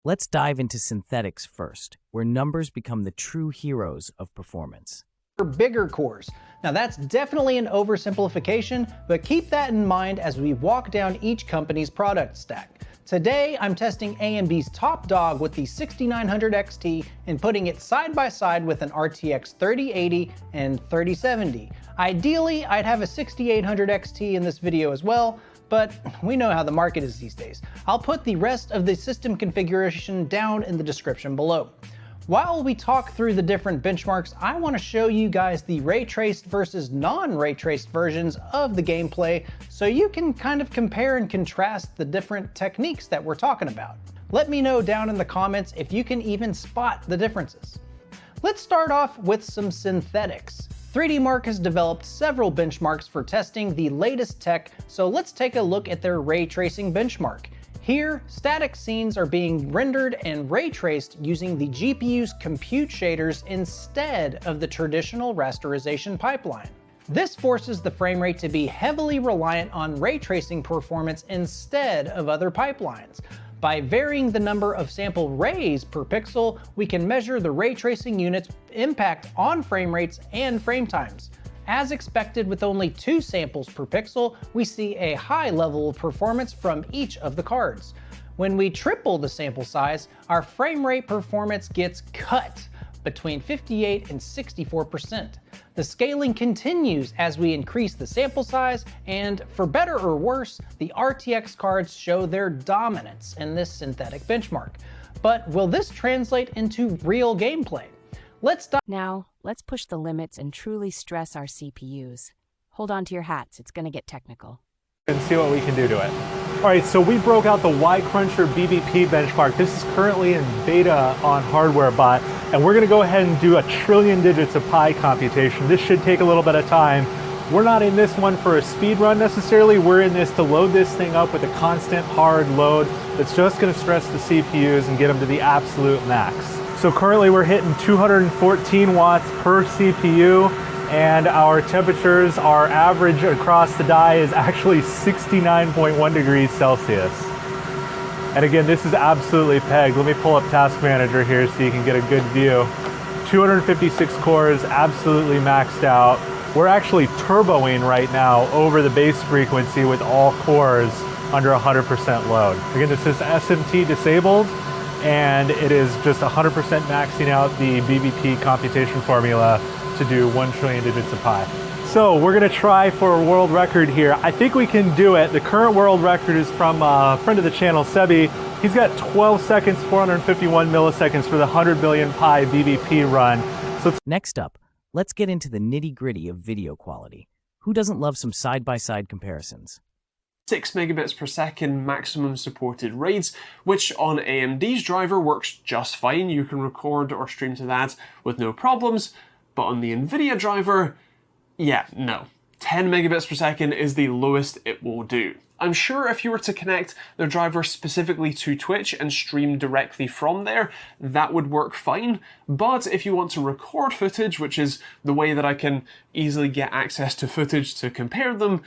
Let's dive into synthetics first, where numbers become the true heroes of performance. Bigger cores. Now that's definitely an oversimplification, but keep that in mind as we walk down each company's product stack. Today, I'm testing AMD's top dog with the 6900 XT and putting it side by side with an RTX 3080 and 3070. Ideally, I'd have a 6800 XT in this video as well, but we know how the market is these days. I'll put the rest of the system configuration down in the description below. While we talk through the different benchmarks, I want to show you guys the ray-traced versus non-ray-traced versions of the gameplay so you can kind of compare and contrast the different techniques that we're talking about. Let me know down in the comments if you can even spot the differences. Let's start off with some synthetics. 3D Mark has developed several benchmarks for testing the latest tech, so let's take a look at their ray tracing benchmark. Here, static scenes are being rendered and ray traced using the GPU's compute shaders instead of the traditional rasterization pipeline. This forces the frame rate to be heavily reliant on ray tracing performance instead of other pipelines. By varying the number of sample rays per pixel, we can measure the ray tracing unit's impact on frame rates and frame times. As expected, with only 2 samples per pixel, we see a high level of performance from each of the cards. When we triple the sample size, our frame rate performance gets cut between 58 and 64%. The scaling continues as we increase the sample size, and for better or worse, the RTX cards show their dominance in this synthetic benchmark. But will this translate into real gameplay? Now, let's push the limits and truly stress our CPUs. Hold on to your hats, it's gonna get technical. And see what we can do to it. All right, so we broke out the Y-Cruncher BBP benchmark. This is currently in beta on HardwareBot, and we're gonna go ahead and do 1 trillion digits of pi computation. This should take a little bit of time. We're not in this one for a speed run necessarily. We're in this to load this thing up with a constant hard load that's just gonna stress the CPUs and get them to the absolute max. So currently we're hitting 214 watts per CPU, and our temperatures, our average across the die is actually 69.1 degrees Celsius. And again, this is absolutely pegged. Let me pull up Task Manager here so you can get a good view. 256 cores, absolutely maxed out. We're actually turboing right now over the base frequency with all cores under 100% load. Again, this is SMT disabled, and it is just 100% maxing out the BBP computation formula to do 1 trillion digits of pi. So we're gonna try for a world record here. I think we can do it. The current world record is from a friend of the channel, Sebi. He's got 12 seconds, 451 milliseconds for the 100 billion pi BBP run. Next up, let's get into the nitty-gritty of video quality. Who doesn't love some side-by-side comparisons? 6 megabits per second maximum supported rates, which on AMD's driver works just fine. You can record or stream to that with no problems, but on the NVIDIA driver, yeah, no. 10 megabits per second is the lowest it will do. I'm sure if you were to connect their driver specifically to Twitch and stream directly from there, that would work fine. But if you want to record footage, which is the way that I can easily get access to footage to compare them,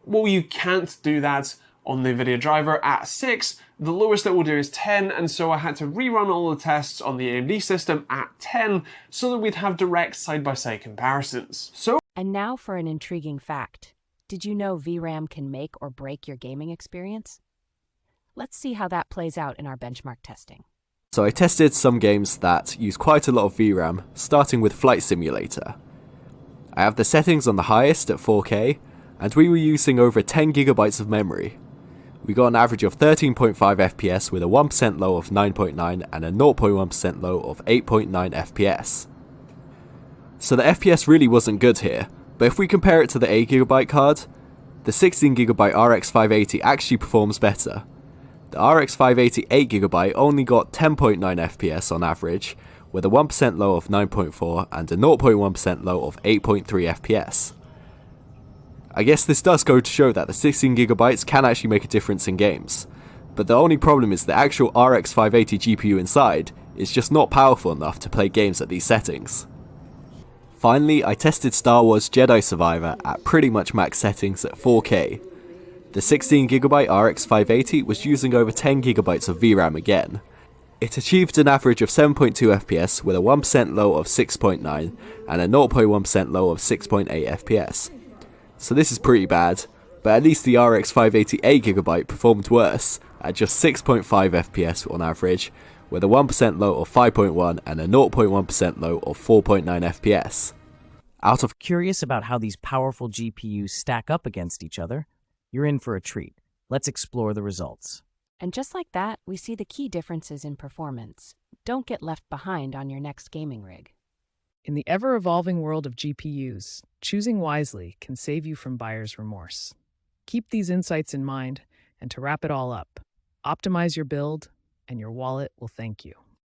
well, you can't do that on the NVIDIA driver at 6. The lowest it will do is 10, and so I had to rerun all the tests on the AMD system at 10 so that we'd have direct side-by-side comparisons. And now for an intriguing fact. Did you know VRAM can make or break your gaming experience? Let's see how that plays out in our benchmark testing. So I tested some games that use quite a lot of VRAM, starting with Flight Simulator. I have the settings on the highest at 4K, and we were using over 10 gigabytes of memory. We got an average of 13.5 FPS with a 1% low of 9.9 and a 0.1% low of 8.9 FPS. So the FPS really wasn't good here, but if we compare it to the 8GB card, the 16GB RX 580 actually performs better. The RX 580 8GB only got 10.9 FPS on average, with a 1% low of 9.4 and a 0.1% low of 8.3 FPS. I guess this does go to show that the 16GB can actually make a difference in games, but the only problem is the actual RX 580 GPU inside is just not powerful enough to play games at these settings. Finally, I tested Star Wars Jedi Survivor at pretty much max settings at 4K. The 16GB RX 580 was using over 10GB of VRAM again, It achieved an average of 7.2 FPS with a 1% low of 6.9 and a 0.1% low of 6.8 FPS. So this is pretty bad, but at least the RX 580 8GB performed worse at just 6.5 FPS on average, with a 1% low of 5.1 and a 0.1% low of 4.9 FPS. Out of Curious about how these powerful GPUs stack up against each other? You're in for a treat. Let's explore the results. And just like that, we see the key differences in performance. Don't get left behind on your next gaming rig. In the ever-evolving world of GPUs, choosing wisely can save you from buyer's remorse. Keep these insights in mind, and to wrap it all up, optimize your build, and your wallet will thank you.